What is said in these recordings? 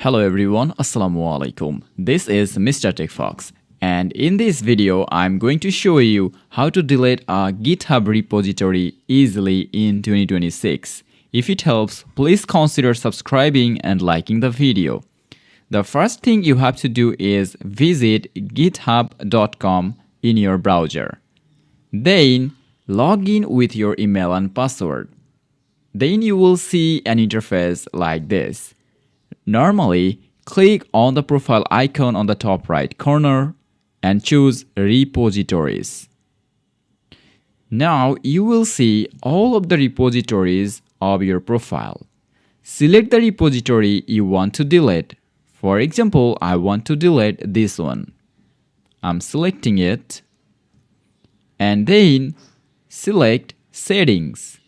Hello everyone, Assalamu alaikum. This is Mr. Tech Fox, and in this video I'm going to show you how to delete a GitHub repository easily in 2026. If it helps, please consider subscribing and liking the video. The first thing you have to do is visit github.com in your browser. Then log in with your email and password. Then you will see an interface like this. Normally, click on the profile icon on the top right corner and choose Repositories. Now you will see all of the repositories of your profile. Select the repository you want to delete. For example, I want to delete this one. I'm selecting it and then select Settings.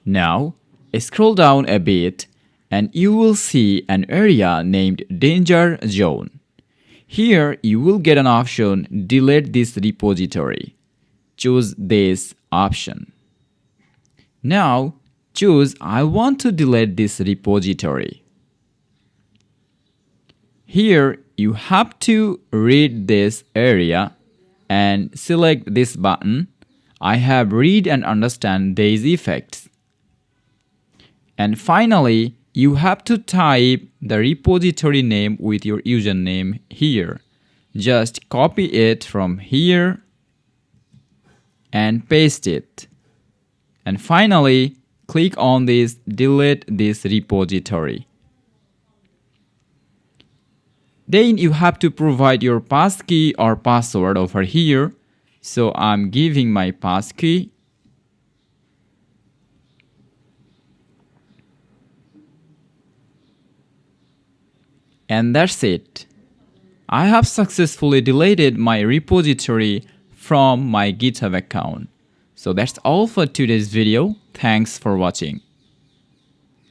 Now scroll down a bit and you will see an area named Danger Zone. Here you will get an option Delete this repository. Choose this option. Now choose I want to delete this repository. Here you have to read this area and select this button. I have read and understand these effects. And finally, you have to type the repository name with your username here. Just copy it from here and paste it. And finally, click on this Delete this repository. Then you have to provide your passkey or password over here. So I'm giving my passkey. And that's it. I have successfully deleted my repository from my GitHub account. So that's all for today's video. Thanks for watching.